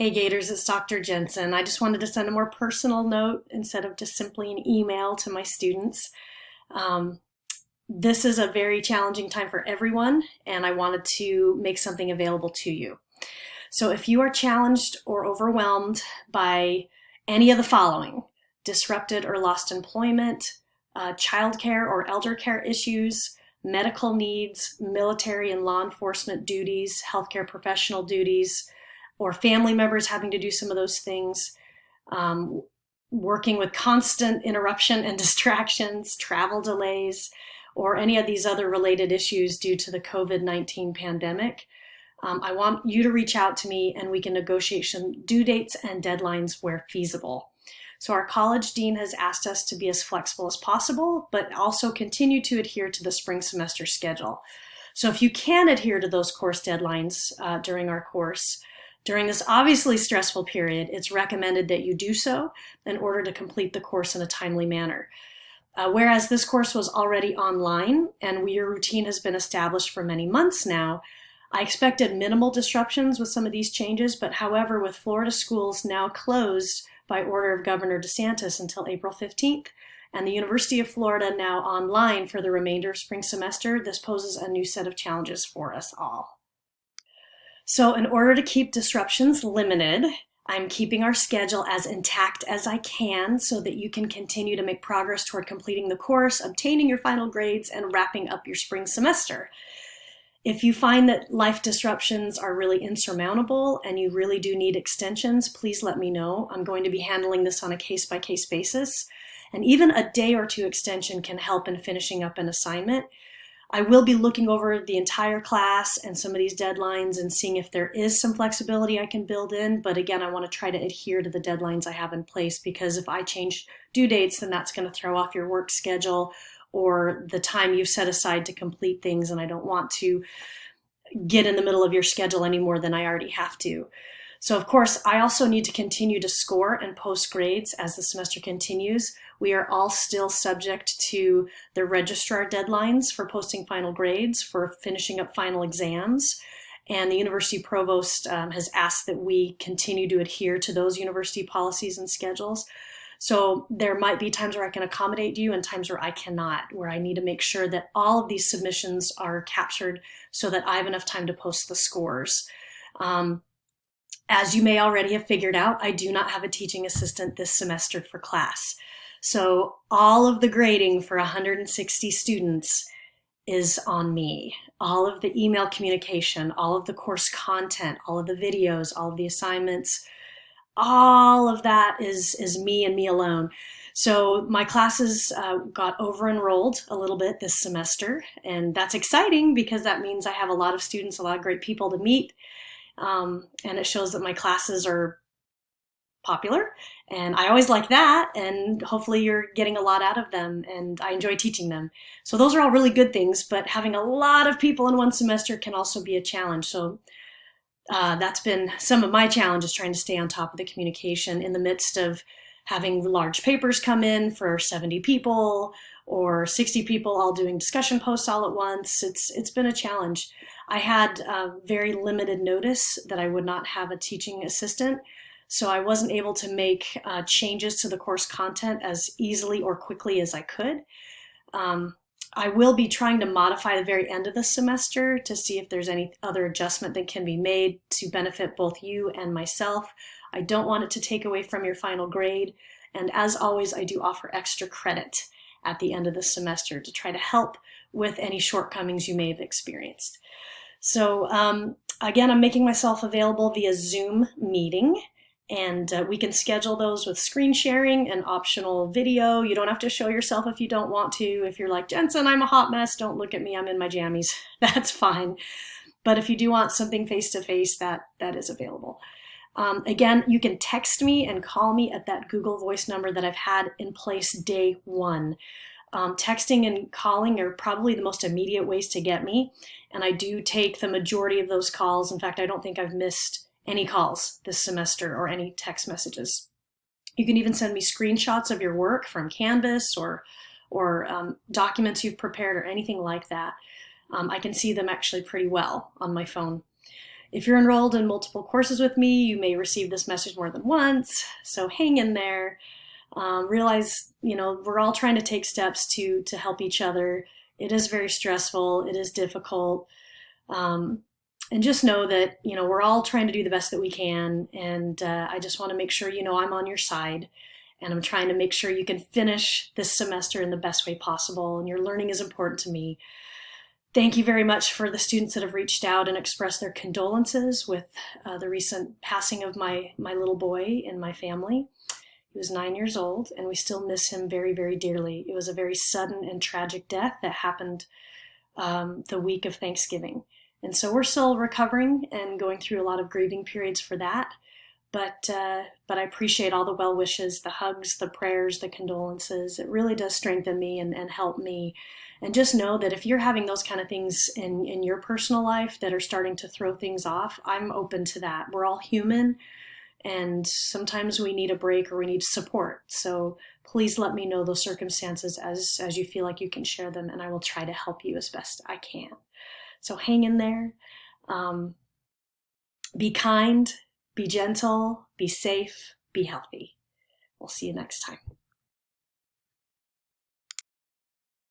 Hey Gators, it's Dr. Jensen. I just wanted to send a more personal note instead of just simply an email to my students. Um, this is a very challenging time for everyone, and I wanted to make something available to you. So if you are challenged or overwhelmed by any of the following: disrupted or lost employment, childcare or elder care issues, medical needs, military and law enforcement duties, healthcare professional duties, or family members having to do some of those things, um, working with constant interruption and distractions, travel delays, or any of these other related issues due to the COVID-19 pandemic, I want you to reach out to me and we can negotiate some due dates and deadlines where feasible. So our college dean has asked us to be as flexible as possible, but also continue to adhere to the spring semester schedule. So if you can adhere to those course deadlines during our course, during this obviously stressful period, it's recommended that you do so in order to complete the course in a timely manner. Whereas this course was already online and your routine has been established for many months now, I expected minimal disruptions with some of these changes, but however, with Florida schools now closed by order of Governor DeSantis until April 15th, and the University of Florida now online for the remainder of spring semester, this poses a new set of challenges for us all. So in order to keep disruptions limited, I'm keeping our schedule as intact as I can so that you can continue to make progress toward completing the course, obtaining your final grades, and wrapping up your spring semester. If you find that life disruptions are really insurmountable and you really do need extensions, please let me know. I'm going to be handling this on a case-by-case basis. And even a day or two extension can help in finishing up an assignment. I will be looking over the entire class and some of these deadlines and seeing if there is some flexibility I can build in. But again, I want to try to adhere to the deadlines I have in place, because if I change due dates, then that's going to throw off your work schedule or the time you've set aside to complete things. And I don't want to get in the middle of your schedule any more than I already have to. So of course, I also need to continue to score and post grades as the semester continues. We are all still subject to the registrar deadlines for posting final grades, for finishing up final exams. And the university provost has asked that we continue to adhere to those university policies and schedules. So there might be times where I can accommodate you and times where I cannot, where I need to make sure that all of these submissions are captured so that I have enough time to post the scores. As you may already have figured out, I do not have a teaching assistant this semester for class. So all of the grading for 160 students is on me. All of the email communication, all of the course content, all of the videos, all of the assignments, all of that is me and me alone. So my classes got over-enrolled a little bit this semester, and that's exciting because that means I have a lot of students, a lot of great people to meet. And it shows that my classes are popular, and I always like that, and hopefully you're getting a lot out of them, and I enjoy teaching them. So those are all really good things, but having a lot of people in one semester can also be a challenge. So that's been some of my challenges, trying to stay on top of the communication in the midst of having large papers come in for 70 people or 60 people all doing discussion posts all at once. It's been a challenge. I had very limited notice that I would not have a teaching assistant, so I wasn't able to make changes to the course content as easily or quickly as I could. I will be trying to modify the very end of the semester to see if there's any other adjustment that can be made to benefit both you and myself. I don't want it to take away from your final grade. And as always, I do offer extra credit at the end of the semester to try to help with any shortcomings you may have experienced. So again, I'm making myself available via Zoom meeting. And we can schedule those with screen sharing and optional video. You don't have to show yourself if you don't want to. If you're like, Jensen, I'm a hot mess, don't look at me, I'm in my jammies. That's fine. But if you do want something face-to-face, that is available. Again, you can text me and call me at that Google Voice number that I've had in place day one. Texting and calling are probably the most immediate ways to get me. And I do take the majority of those calls. In fact, I don't think I've missed any calls this semester or any text messages. You can even send me screenshots of your work from Canvas or documents you've prepared or anything like that. I can see them actually pretty well on my phone. If you're enrolled in multiple courses with me, you may receive this message more than once, so hang in there. Realize, we're all trying to take steps to help each other. It is very stressful. It is difficult. And just know that, we're all trying to do the best that we can. And I just want to make sure, I'm on your side. And I'm trying to make sure you can finish this semester in the best way possible. And your learning is important to me. Thank you very much for the students that have reached out and expressed their condolences with the recent passing of my little boy in my family. He was 9 years old, and we still miss him very, very dearly. It was a very sudden and tragic death that happened the week of Thanksgiving. And so we're still recovering and going through a lot of grieving periods for that. But I appreciate all the well wishes, the hugs, the prayers, the condolences. It really does strengthen me and help me. And just know that if you're having those kind of things in your personal life that are starting to throw things off, I'm open to that. We're all human, and sometimes we need a break or we need support. So please let me know those circumstances as you feel like you can share them, and I will try to help you as best I can. So hang in there. Be kind, be gentle, be safe, be healthy. We'll see you next time.